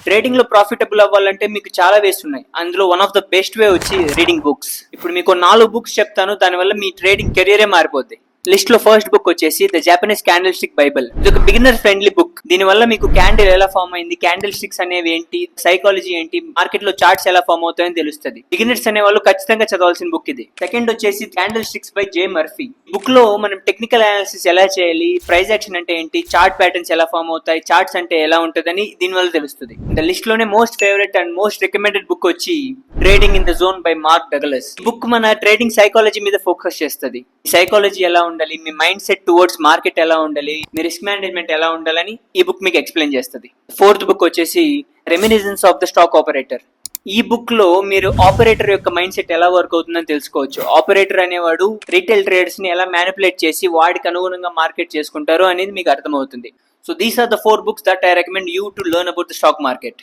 Trading లో profitable అవ్వాలంటే మీకు చాలా వేస్ ఉన్నాయి. అందులో one of the best way వచ్చి రీడింగ్ బుక్స్. ఇప్పుడు మీకు 4 బుక్స్ చెప్తాను, దానివల్ల మీ ట్రేడింగ్ కెరియరే మారిపోద్ది. లిస్ట్ లో ఫస్ట్ బుక్ వచ్చేసి the Japanese candle stick Bible. ఇది ఒక బిగినర్ ఫ్రెండ్లీ బుక్. దీని వల్ల మీకు క్యాండిల్ ఎలా ఫామ్ అయింది, క్యాండిల్ స్టిక్స్ అనేవి ఏంటి, సైకాలజీ ఏంటి, మార్కెట్ లో చార్ట్స్ ఎలా ఫామ్ అవుతాయని తెలుస్తుంది. బిగినర్స్ అనే వాళ్ళు ఖచ్చితంగా చదవాల్సిన బుక్ ఇది. సెకండ్ వచ్చేసి candle sticks by J Murphy. Book లో మనం టెక్నికల్ అనాలిసిస్ ఎలా చేయాలి, ప్రైస్ యాక్షన్ అంటే ఏంటి, చార్ట్ ప్యాటర్న్స్ ఎలా ఫామ్ అవుతాయి, చార్ట్స్ అంటే ఎలా ఉంటుందని దీని వల్ల తెలుస్తుంది. ఇంకా లిస్ట్ లోనే most favourite and most recommended book వచ్చి trading in the zone by Mark Douglas. ఈ బుక్ మన ట్రేడింగ్ సైకాలజీ మీద ఫోకస్ చేస్తుంది. సైకాలజీ ఎలా ఉండాలి, మీ మైండ్ సెట్ టువర్డ్స్ మార్కెట్ ఎలా ఉండాలి, మీ రిస్క్ మేనేజ్మెంట్ ఎలా ఉండాలని ఈ బుక్ మీకు ఎక్స్ప్లెయిన్ చేస్తుంది. ఫోర్త్ బుక్ వచ్చేసి రెమినిజెన్స్ ఆఫ్ ద స్టాక్ ఆపరేటర్. ఈ బుక్ లో మీరు ఆపరేటర్ యొక్క మైండ్ సెట్ ఎలా వర్క్ అవుతుందని తెలుసుకోవచ్చు. ఆపరేటర్ అనేవాడు రీటైల్ ట్రేడర్స్ ని ఎలా మ్యానిపులేట్ చేసి వాడికి అనుగుణంగా మార్కెట్ చేసుకుంటారు అనేది మీకు అర్థమవుతుంది. So these are the 4 books that I recommend you to learn about the stock market.